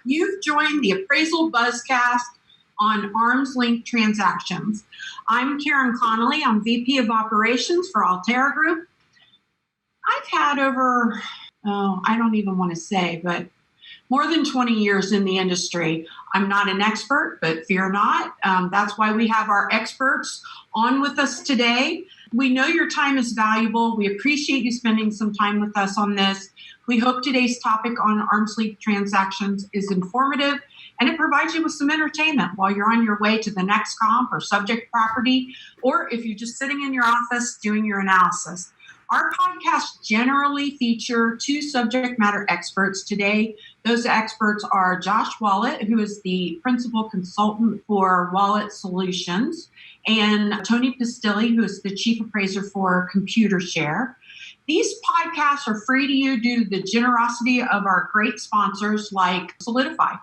You've joined the Appraisal Buzzcast on arm's length transactions. I'm Karen Connolly. I'm VP of Operations for Altera Group. I've had over, I don't even want to say, but more than 20 years in the industry. I'm not an expert, but fear not. That's why we have our experts on with us today. We know your time is valuable. We appreciate you spending some time with us on this. We hope today's topic on arm's length transactions is informative and it provides you with some entertainment while you're on your way to the next comp or subject property, or if you're just sitting in your office doing your analysis. Our podcasts generally feature two subject matter experts today. Those experts are Josh Walitt, who is the principal consultant for Walitt Solutions, and Tony Pistilli, who is the chief appraiser for ComputerShare. These podcasts are free to you due to the generosity of our great sponsors like Solidify.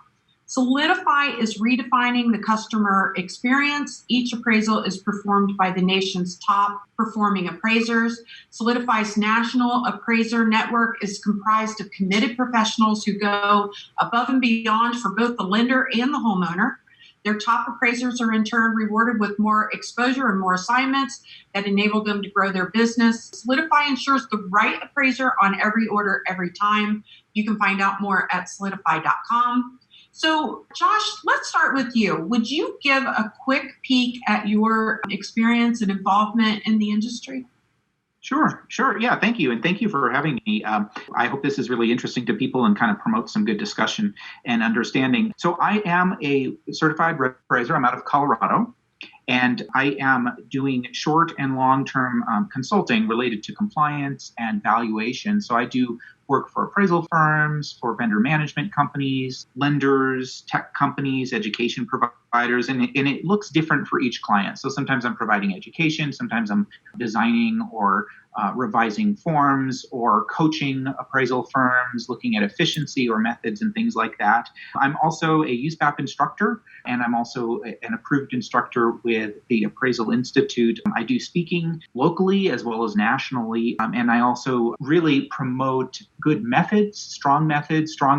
Solidify is redefining the customer experience. Each appraisal is performed by the nation's top performing appraisers. Solidify's national appraiser network is comprised of committed professionals who go above and beyond for both the lender and the homeowner. Their top appraisers are in turn rewarded with more exposure and more assignments that enable them to grow their business. Solidify ensures the right appraiser on every order every time. You can find out more at solidify.com. So, Josh, let's start with you. Would you give a quick peek at your experience and involvement in the industry? Sure. Yeah, thank you. And thank you for having me. I hope this is really interesting to people and kind of promote some good discussion and understanding. So I am a certified appraiser. I'm out of Colorado, and I am doing short and long-term consulting related to compliance and valuation. So I do work for appraisal firms, for vendor management companies, lenders, tech companies, education providers, and it looks different for each client. So sometimes I'm providing education, sometimes I'm designing or revising forms or coaching appraisal firms, looking at efficiency or methods and things like that. I'm also a USPAP instructor, and I'm also an approved instructor with the Appraisal Institute. I do speaking locally as well as nationally, and I also really promote good methods, strong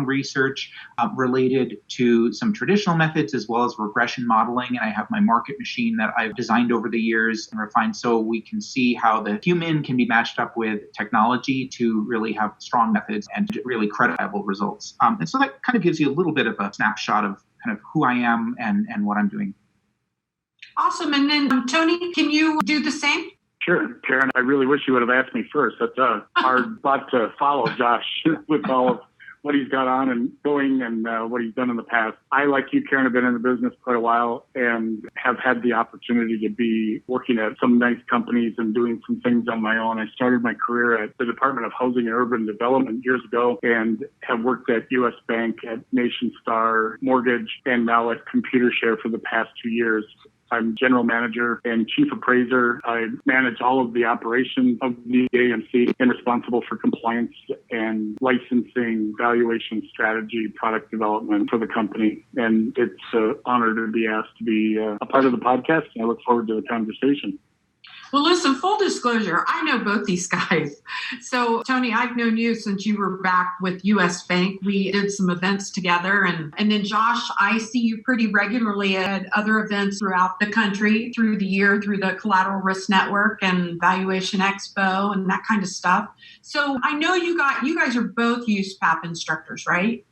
research related to some traditional methods as well as regression modeling. And I have my market machine that I've designed over the years and refined so we can see how the human can be matched up with technology to really have strong methods and really credible results. And so that kind of gives you a little bit of a snapshot of kind of who I am and what I'm doing. Awesome. And then, Tony, can you do the same? Sure, Karen. I really wish you would have asked me first. That's a hard thought to follow, Josh, with all of what he's got on and going and what he's done in the past. I, like you, Karen, have been in the business quite a while and have had the opportunity to be working at some nice companies and doing some things on my own. I started my career at the Department of Housing and Urban Development years ago and have worked at U.S. Bank, at Nation Star Mortgage, and now at ComputerShare for the past 2 years. I'm general manager and chief appraiser. I manage all of the operations of the AMC and responsible for compliance and licensing, valuation strategy, product development for the company. And it's an honor to be asked to be a part of the podcast. And I look forward to the conversation. Well, listen, full disclosure, I know both these guys. So, Tony, I've known you since you were back with U.S. Bank. We did some events together. And then, Josh, I see you pretty regularly at other events throughout the country through the year, through the Collateral Risk Network and Valuation Expo and that kind of stuff. So I know you guys are both USPAP instructors, right?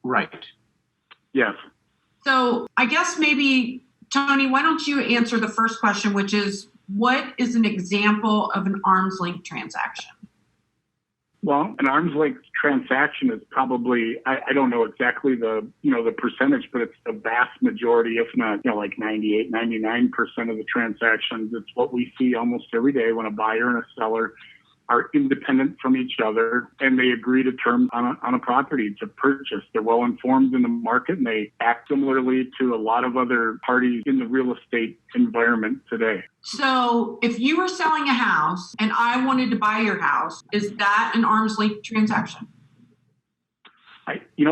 Right. Yes. So I guess maybe, Tony, why don't you answer the first question, which is, what is an example of an arm's length transaction? Well, an arm's length transaction is probably, I don't know exactly the percentage, but it's the vast majority, if not, like 98, 99% of the transactions. It's what we see almost every day when a buyer and a seller are independent from each other and they agree to terms on a property to purchase. They're well informed in the market and they act similarly to a lot of other parties in the real estate environment today. So if you were selling a house and I wanted to buy your house, is that an arm's length transaction?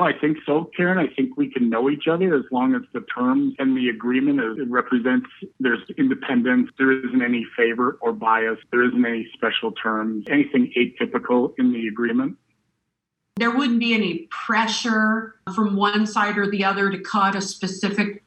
I think so, Karen. I think we can know each other as long as the terms and the agreement represents there's independence, there isn't any favor or bias, there isn't any special terms, anything atypical in the agreement. there wouldn't be any pressure from one side or the other to cut a specific,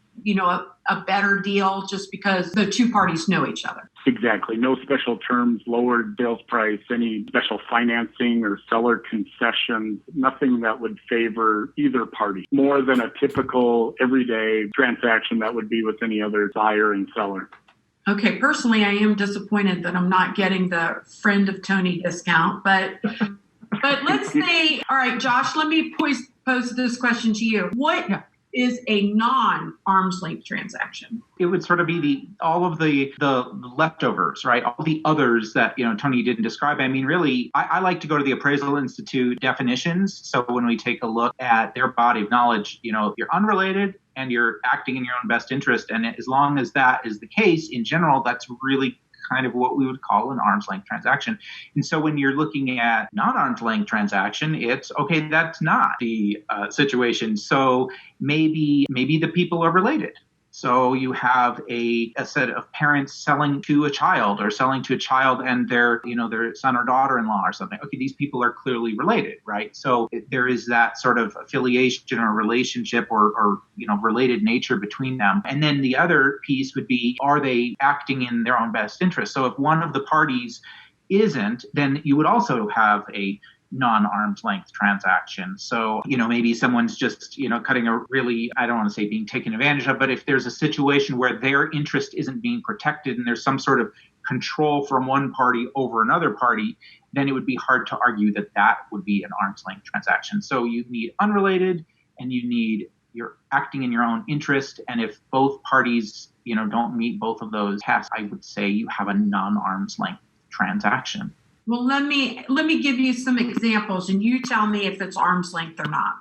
a better deal just because the two parties know each other. Exactly. No special terms, lowered sales price, any special financing or seller concessions, nothing that would favor either party more than a typical everyday transaction that would be with any other buyer and seller. Okay, personally, I am disappointed that I'm not getting the friend of Tony discount, but let's say, all right, Josh, let me pose this question to you. What is a non-arm's length transaction? It would sort of be all of the leftovers, right? All the others that, Tony didn't describe. I mean, really, I like to go to the Appraisal Institute definitions. So when we take a look at their body of knowledge, you're unrelated and you're acting in your own best interest. And as long as that is the case, in general, that's really kind of what we would call an arm's length transaction. And so when you're looking at non-arm's length transaction, it's okay, that's not the situation. So maybe the people are related. So you have a set of parents selling to a child or selling to a child and their son or daughter-in-law or something. Okay, these people are clearly related, right? So there is that sort of affiliation or relationship or related nature between them. And then the other piece would be, are they acting in their own best interest? So if one of the parties isn't, then you would also have a non-arm's length transaction. So, maybe someone's just, cutting a really, I don't want to say being taken advantage of, but if there's a situation where their interest isn't being protected and there's some sort of control from one party over another party, then it would be hard to argue that that would be an arm's length transaction. So you need unrelated and you're acting in your own interest. And if both parties, don't meet both of those tests, I would say you have a non-arm's length transaction. Well, let me give you some examples and you tell me if it's arm's length or not.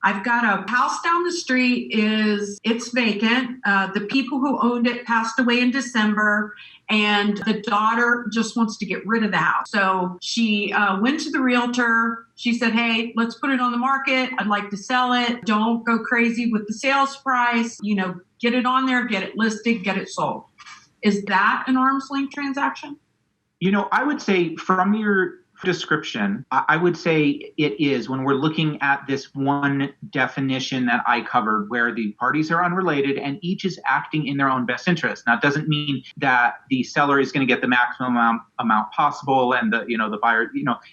I've got a house down the street, it's vacant. The people who owned it passed away in December and the daughter just wants to get rid of the house. So she went to the realtor. She said, hey, let's put it on the market. I'd like to sell it. Don't go crazy with the sales price. Get it on there, get it listed, get it sold. Is that an arm's length transaction? I would say from your description, I would say it is when we're looking at this one definition that I covered where the parties are unrelated and each is acting in their own best interest. Now, it doesn't mean that the seller is going to get the maximum amount possible and the buyer,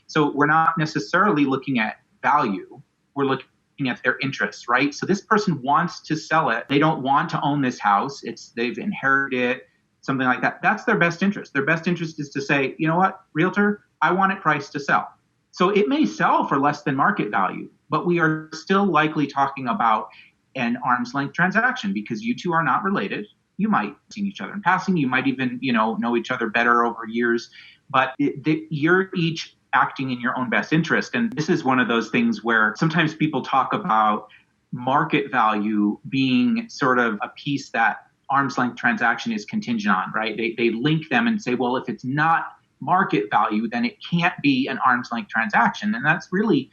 so we're not necessarily looking at value. We're looking at their interests, right? So this person wants to sell it. They don't want to own this house. They've inherited it. Something like that. That's their best interest. Their best interest is to say, you know what, realtor, I want it priced to sell. So it may sell for less than market value, but we are still likely talking about an arm's length transaction because you two are not related. You might have seen each other in passing. You might even, know each other better over years, but you're each acting in your own best interest. And this is one of those things where sometimes people talk about market value being sort of a piece that arm's length transaction is contingent on, right? They link them and say, well, if it's not market value, then it can't be an arm's length transaction. And that's really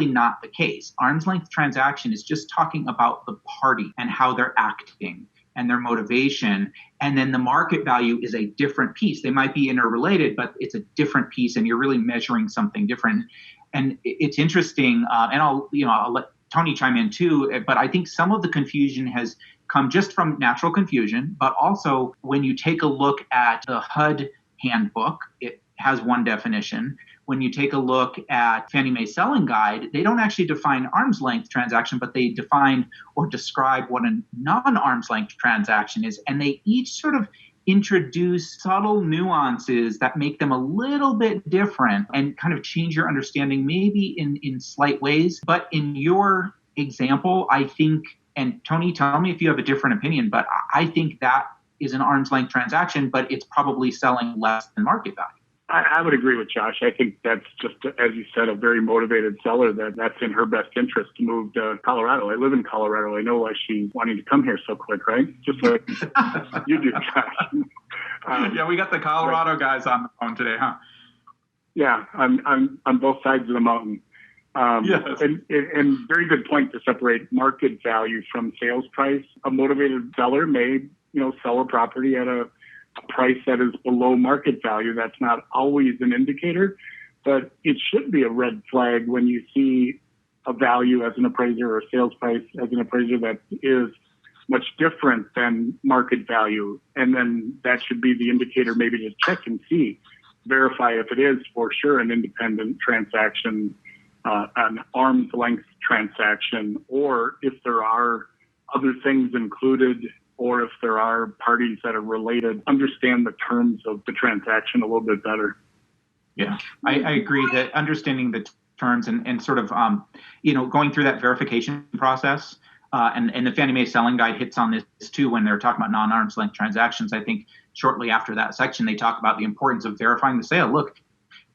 not the case. Arm's length transaction is just talking about the party and how they're acting and their motivation. And then the market value is a different piece. They might be interrelated, but it's a different piece and you're really measuring something different. And it's interesting, and I'll let Tony chime in too, but I think some of the confusion has come just from natural confusion, but also when you take a look at the HUD handbook, it has one definition. When you take a look at Fannie Mae Selling Guide, they don't actually define arm's length transaction, but they define or describe what a non-arm's length transaction is. And they each sort of introduce subtle nuances that make them a little bit different and kind of change your understanding maybe in slight ways. But in your example, I think, and Tony, tell me if you have a different opinion, but I think that is an arm's length transaction, but it's probably selling less than market value. I would agree with Josh. I think that's just, as you said, a very motivated seller that's in her best interest to move to Colorado. I live in Colorado. I know why she's wanting to come here so quick, right? Just like you do, Josh. Yeah, we got the Colorado guys on the phone today, huh? Yeah, I'm on both sides of the mountain. Yes. And very good point to separate market value from sales price. A motivated seller may, sell a property at a price that is below market value. That's not always an indicator, but it should be a red flag when you see a value as an appraiser or a sales price as an appraiser that is much different than market value. And then that should be the indicator maybe to check and see, verify if it is for sure an independent transaction, an arm's length transaction, or if there are other things included, or if there are parties that are related. Understand the terms of the transaction a little bit better. Yeah, I agree that understanding the terms and sort of, going through that verification process, and the Fannie Mae selling guide hits on this too when they're talking about non-arm's length transactions. I think shortly after that section, they talk about the importance of verifying the sale. Look,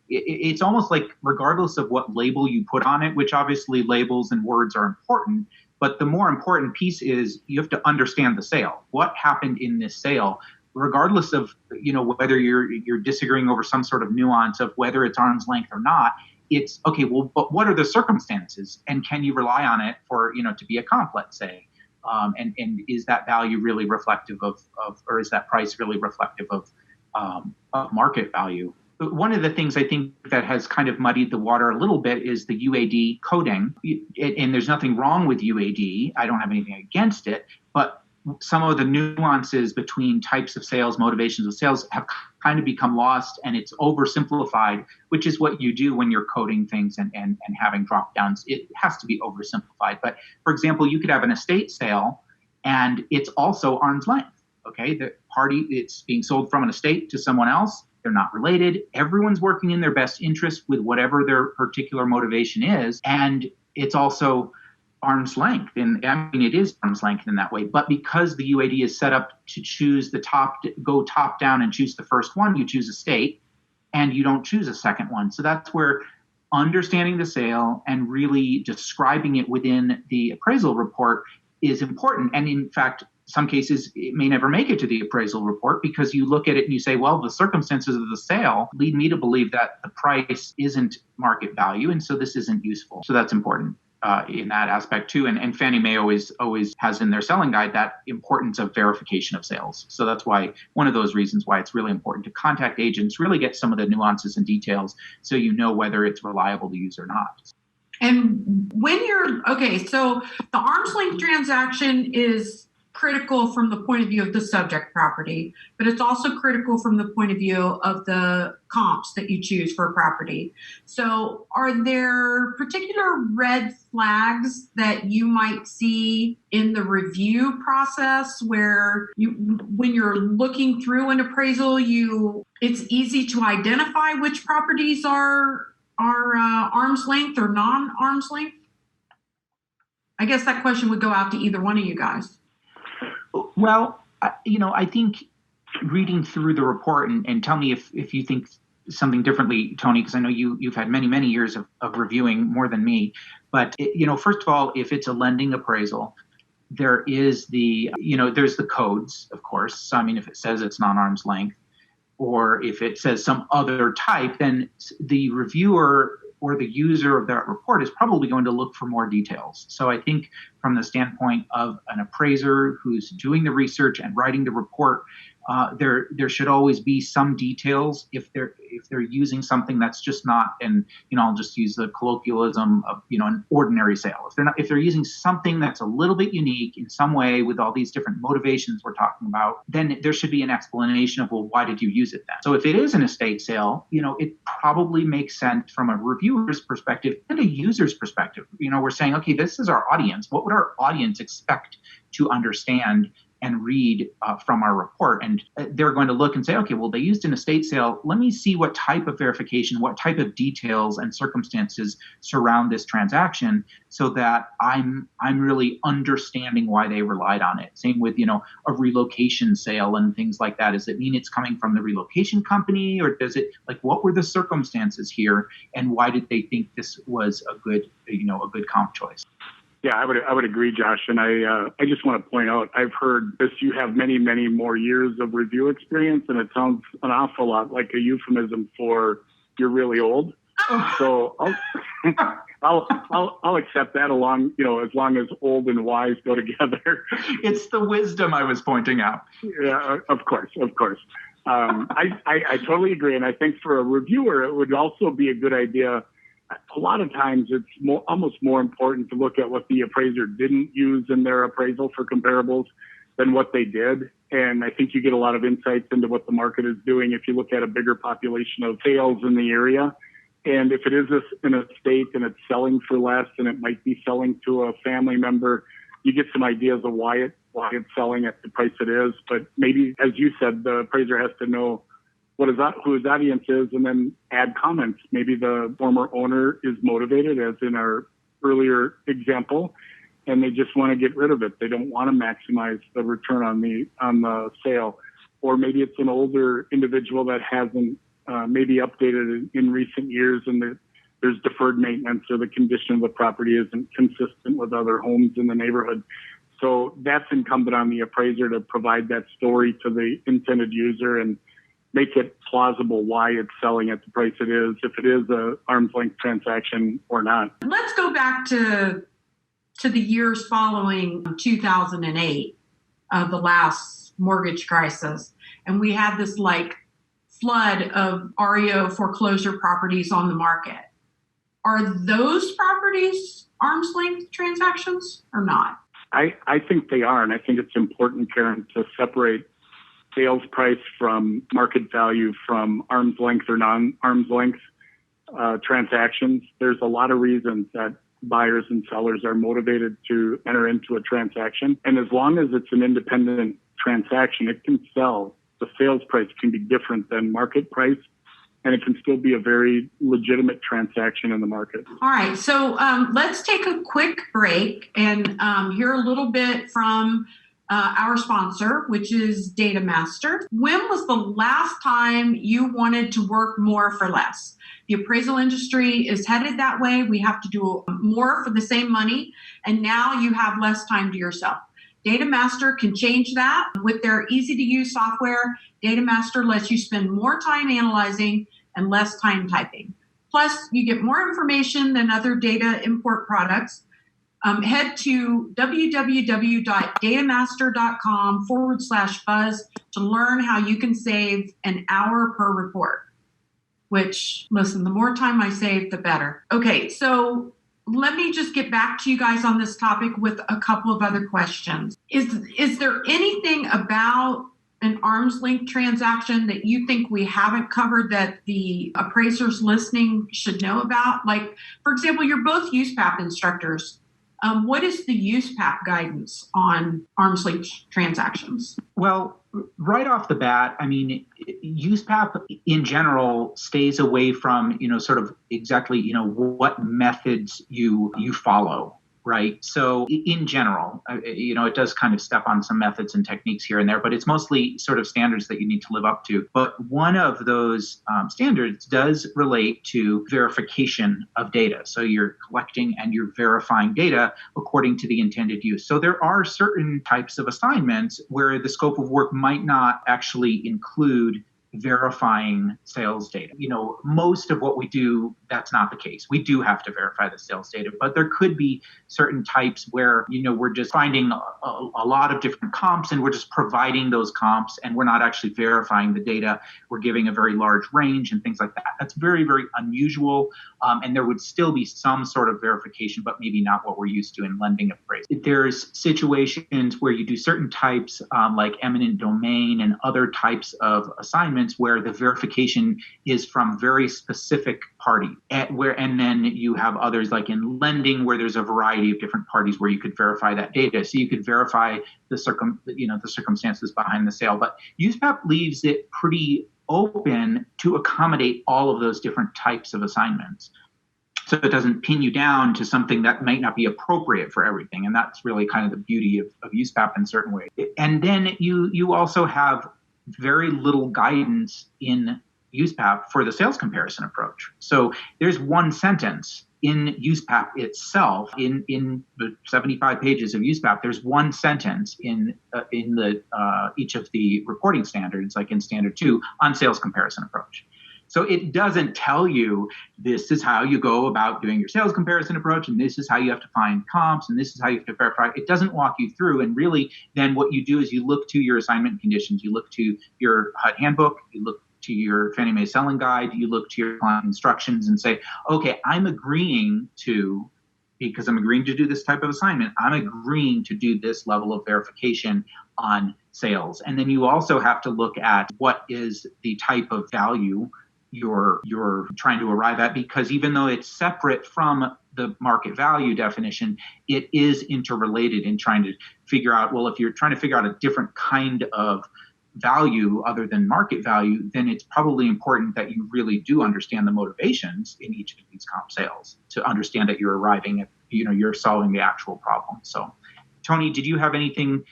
it's almost like regardless of what label you put on it, which obviously labels and words are important, but the more important piece is you have to understand the sale. What happened in this sale? Regardless of whether you're disagreeing over some sort of nuance of whether it's arm's length or not, it's okay. Well, but what are the circumstances, and can you rely on it for to be a comp, let's say, and is that value really reflective of or is that price really reflective of market value? One of the things I think that has kind of muddied the water a little bit is the UAD coding, and there's nothing wrong with UAD. I don't have anything against it, but some of the nuances between types of sales, motivations of sales have kind of become lost, and it's oversimplified, which is what you do when you're coding things and having drop downs. It has to be oversimplified. But for example, you could have an estate sale and it's also arm's length. Okay, the party, it's being sold from an estate to someone else. They're not related. Everyone's working in their best interest with whatever their particular motivation is. And it's also arm's length. And I mean, it is arm's length in that way. But because the UAD is set up to choose go top down and choose the first one, you choose estate and you don't choose a second one. So that's where understanding the sale and really describing it within the appraisal report is important. And in fact, some cases, it may never make it to the appraisal report because you look at it and you say, well, the circumstances of the sale lead me to believe that the price isn't market value, and so this isn't useful. So that's important in that aspect too. And Fannie Mae always has in their selling guide that importance of verification of sales. So that's why one of those reasons why it's really important to contact agents, really get some of the nuances and details so you know whether it's reliable to use or not. And when so the arm's length transaction is critical from the point of view of the subject property, but it's also critical from the point of view of the comps that you choose for a property. So are there particular red flags that you might see in the review process where when you're looking through an appraisal, it's easy to identify which properties are arm's length or non-arm's length? I guess that question would go out to either one of you guys. Well, I think reading through the report and tell me if you think something differently, Tony, because I know you've had many, many years of reviewing more than me. But, first of all, if it's a lending appraisal, there is there's the codes, of course. So, I mean, if it says it's non-arm's length or if it says some other type, then the reviewer or the user of that report is probably going to look for more details. So I think from the standpoint of an appraiser who's doing the research and writing the report, there should always be some details if they're using something that's just not, and I'll just use the colloquialism of an ordinary sale. If they're using something that's a little bit unique in some way with all these different motivations we're talking about, then there should be an explanation of, well, why did you use it then? So if it is an estate sale, it probably makes sense from a reviewer's perspective and a user's perspective. We're saying, okay, this is our audience. What would our audience expect to understand and read from our report? And they're going to look and say, okay, well, they used an estate sale. Let me see what type of verification, what type of details and circumstances surround this transaction so that I'm really understanding why they relied on it. Same with, a relocation sale and things like that. Does it mean it's coming from the relocation company, or does it, what were the circumstances here and why did they think this was a good comp choice? Yeah, I would agree, Josh. And I just want to point out, I've heard this, you have many, many more years of review experience, and it sounds an awful lot like a euphemism for you're really old. So I'll accept that along, as long as old and wise go together. It's the wisdom I was pointing out. Yeah, of course. I totally agree. And I think for a reviewer, it would also be a good idea. A lot of times it's almost more important to look at what the appraiser didn't use in their appraisal for comparables than what they did. And I think you get a lot of insights into what the market is doing if you look at a bigger population of sales in the area. And if it is in a state and it's selling for less and it might be selling to a family member, you get some ideas of why it's selling at the price it is. But maybe, as you said, the appraiser has to know who his audience is and then add comments. Maybe the former owner is motivated, as in our earlier example, and they just want to get rid of it. They don't want to maximize the return on the sale. Or maybe it's an older individual that hasn't maybe updated in recent years, and there's deferred maintenance, or the condition of the property isn't consistent with other homes in the neighborhood. So that's incumbent on the appraiser to provide that story to the intended user and make it plausible why it's selling at the price it is, if it is a arm's length transaction or not. Let's go back to the years following 2008, the last mortgage crisis. And we had this flood of REO foreclosure properties on the market. Are those properties arm's length transactions or not? I think they are. And I think it's important, Karen, to separate sales price from market value from arm's length or non-arm's length transactions. There's a lot of reasons that buyers and sellers are motivated to enter into a transaction. And as long as it's an independent transaction, it can sell. The sales price can be different than market price, and it can still be a very legitimate transaction in the market. All right. So let's take a quick break and hear a little bit from our sponsor, which is Data Master. When was the last time you wanted to work more for less? The appraisal industry is headed that way. We have to do more for the same money, and now you have less time to yourself. Data Master can change that. With their easy-to-use software, Data Master lets you spend more time analyzing and less time typing. Plus, you get more information than other data import products. Head to www.datamaster.com/buzz to learn how you can save an hour per report. Which, listen, the more time I save, the better. Okay, so let me just get back to you guys on this topic with a couple of other questions. Is there anything about an arm's length transaction that you think we haven't covered that the appraisers listening should know about? Like, for example, you're both USPAP instructors. What is the USPAP guidance on arm's length transactions? Well, right off the bat, I mean, USPAP in general stays away from, sort of exactly, what methods you follow, right? So in general, it does kind of step on some methods and techniques here and there, but it's mostly sort of standards that you need to live up to. But one of those standards does relate to verification of data. So you're collecting and you're verifying data according to the intended use. So there are certain types of assignments where the scope of work might not actually include verifying sales data. Most of what we do, that's not the case. We do have to verify the sales data, but there could be certain types where, we're just finding a lot of different comps and we're just providing those comps and we're not actually verifying the data. We're giving a very large range and things like that. That's very, very unusual. And there would still be some sort of verification, but maybe not what we're used to in lending appraisal. There's situations where you do certain types like eminent domain and other types of assignments where the verification is from very specific party, and then you have others like in lending where there's a variety of different parties where you could verify that data. So you could verify the circumstances behind the sale. But USPAP leaves it pretty open to accommodate all of those different types of assignments. So it doesn't pin you down to something that might not be appropriate for everything. And that's really kind of the beauty of USPAP in certain ways. And then you also have very little guidance in USPAP for the sales comparison approach. So there's one sentence in USPAP itself, in the 75 pages of USPAP, there's one sentence in each of the reporting standards, like in standard 2, on sales comparison approach. So it doesn't tell you this is how you go about doing your sales comparison approach, and this is how you have to find comps, and this is how you have to verify. It doesn't walk you through. And really, then what you do is you look to your assignment conditions, you look to your HUD handbook, you look to your Fannie Mae selling guide, you look to your client instructions and say, okay, because I'm agreeing to do this type of assignment, I'm agreeing to do this level of verification on sales. And then you also have to look at what is the type of value you're trying to arrive at, because even though it's separate from the market value definition, it is interrelated in trying to figure out, well, if you're trying to figure out a different kind of value other than market value, then it's probably important that you really do understand the motivations in each of these comp sales to understand that you're arriving at, you're solving the actual problem. So, Tony, did you have anything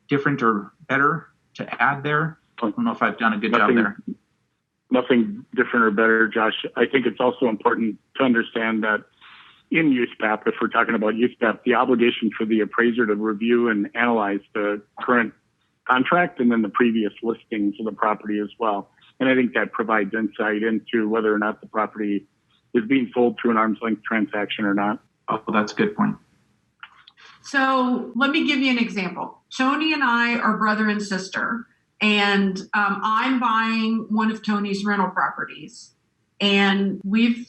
different or better to add there? I don't know if I've done a good job there. Nothing different or better, Josh. I think it's also important to understand that in USPAP, if we're talking about USPAP, the obligation for the appraiser to review and analyze the current contract and then the previous listings of the property as well. And I think that provides insight into whether or not the property is being sold through an arm's length transaction or not. Oh, that's a good point. So let me give you an example. Tony and I are brother and sister, and I'm buying one of Tony's rental properties. And we've,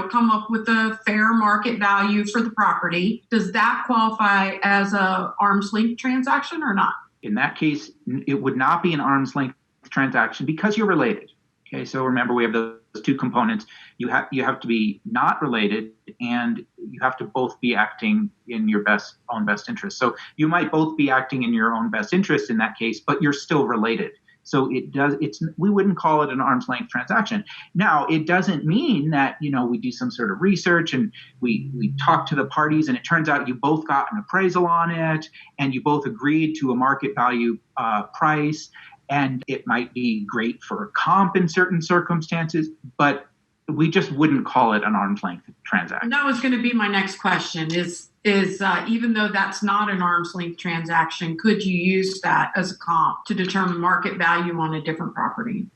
come up with a fair market value for the property. Does that qualify as a arm's length transaction or not? In that case, it would not be an arm's length transaction because you're related. Okay, so remember we have those two components. You have to be not related, and you have to both be acting in your own best interest. So you might both be acting in your own best interest in that case, but you're still related. So we wouldn't call it an arm's length transaction. Now, it doesn't mean that, we do some sort of research and we talk to the parties and it turns out you both got an appraisal on it and you both agreed to a market value price, and it might be great for comp in certain circumstances, but we just wouldn't call it an arm's length transaction. And that was going to be my next question is even though that's not an arm's length transaction, could you use that as a comp to determine market value on a different property?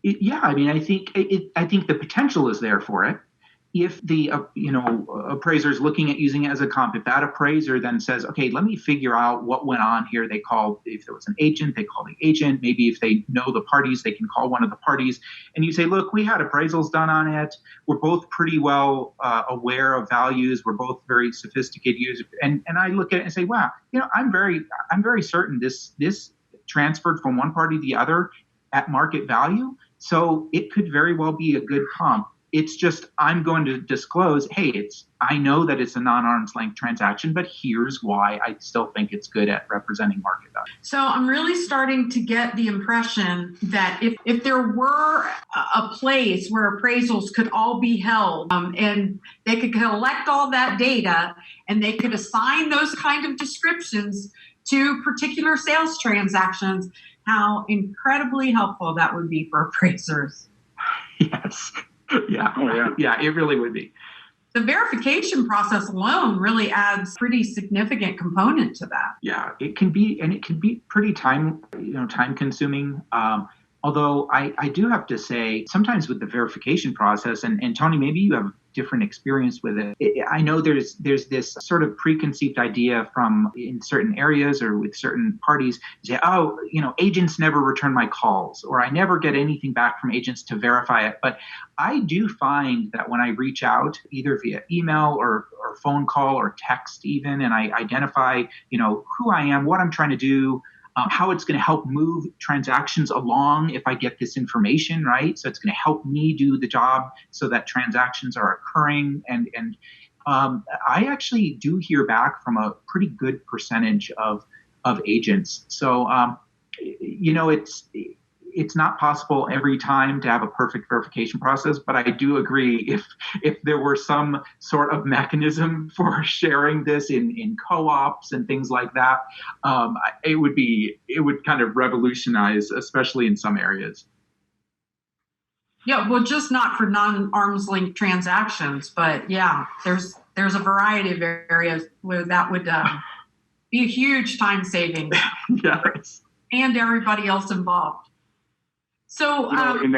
I think the potential is there for it. If the appraiser is looking at using it as a comp, if that appraiser then says, okay, let me figure out what went on here. If there was an agent, they call the agent. Maybe if they know the parties, they can call one of the parties. And you say, look, we had appraisals done on it. We're both pretty well aware of values. We're both very sophisticated users. And I look at it and say, wow, I'm very certain this transferred from one party to the other at market value. So it could very well be a good comp. It's just, I'm going to disclose, hey, I know that it's a non-arm's length transaction, but here's why I still think it's good at representing market value. So I'm really starting to get the impression that if there were a place where appraisals could all be held and they could collect all that data and they could assign those kind of descriptions to particular sales transactions, how incredibly helpful that would be for appraisers. Yes. Yeah. Oh, yeah. Yeah, it really would be. The verification process alone really adds pretty significant component to that. Yeah, it can be pretty time consuming. Although I do have to say, sometimes with the verification process, and Tony, maybe you have different experience with it. I know there's this sort of preconceived idea from in certain areas or with certain parties, say, agents never return my calls, or I never get anything back from agents to verify it. But I do find that when I reach out, either via email or phone call or text even, and I identify, who I am, what I'm trying to do, how it's going to help move transactions along if I get this information, right? So it's going to help me do the job so that transactions are occurring. And I actually do hear back from a pretty good percentage of agents. So, it's not possible every time to have a perfect verification process, but I do agree if there were some sort of mechanism for sharing this in co-ops and things like that, it would kind of revolutionize, especially in some areas. Yeah, well, just not for non-arm's length transactions, but yeah, there's a variety of areas where that would be a huge time saving. Yes. And everybody else involved. So in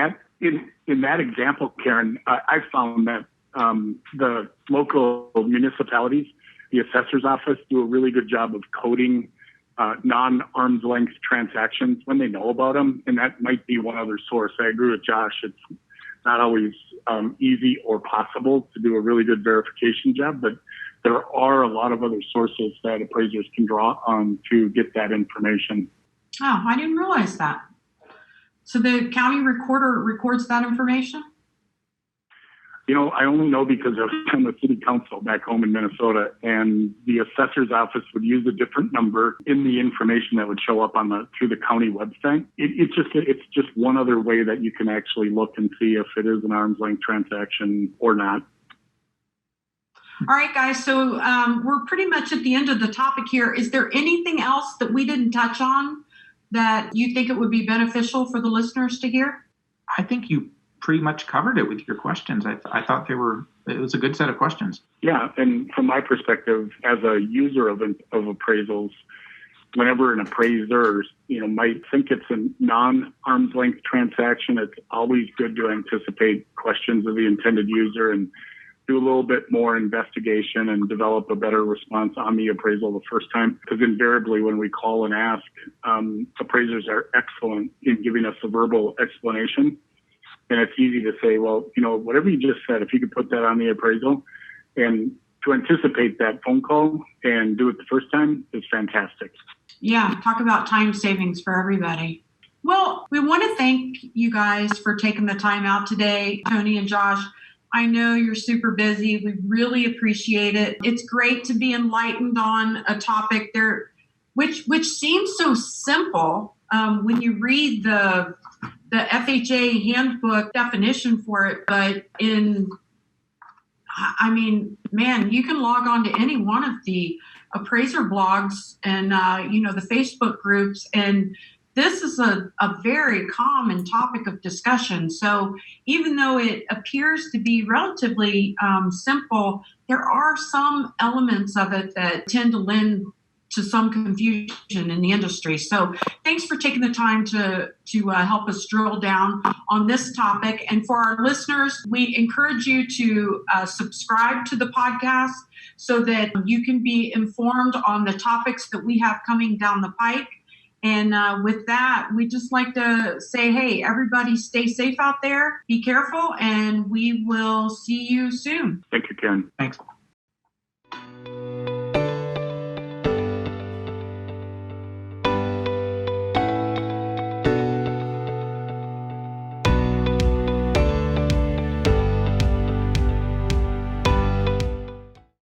in that example, Karen, I found that the local municipalities, the assessor's office, do a really good job of coding non-arm's length transactions when they know about them. And that might be one other source. I agree with Josh. It's not always easy or possible to do a really good verification job, but there are a lot of other sources that appraisers can draw on to get that information. Oh, I didn't realize that. So the county recorder records that information? I only know because I'm the city council back home in Minnesota, and the assessor's office would use a different number in the information that would show up through the county website. It's just one other way that you can actually look and see if it is an arm's length transaction or not. All right, guys. So we're pretty much at the end of the topic here. Is there anything else that we didn't touch on that you think it would be beneficial for the listeners to hear? I think you pretty much covered it with your questions. I thought it was a good set of questions. Yeah, and from my perspective, as a user of appraisals, whenever an appraiser, might think it's a non-arm's length transaction, it's always good to anticipate questions of the intended user and do a little bit more investigation and develop a better response on the appraisal the first time. Because invariably when we call and ask, appraisers are excellent in giving us a verbal explanation. And it's easy to say, well, whatever you just said, if you could put that on the appraisal, and to anticipate that phone call and do it the first time is fantastic. Yeah, talk about time savings for everybody. Well, we want to thank you guys for taking the time out today, Tony and Josh. I know you're super busy. We really appreciate it. It's great to be enlightened on a topic there, which seems so simple when you read the FHA handbook definition for it. But you can log on to any one of the appraiser blogs and the Facebook groups, and this is a very common topic of discussion. So even though it appears to be relatively simple, there are some elements of it that tend to lend to some confusion in the industry. So thanks for taking the time to help us drill down on this topic. And for our listeners, we encourage you to subscribe to the podcast so that you can be informed on the topics that we have coming down the pike. And with that, we just like to say, hey, everybody stay safe out there, be careful, and we will see you soon. Thank you, Ken. Thanks.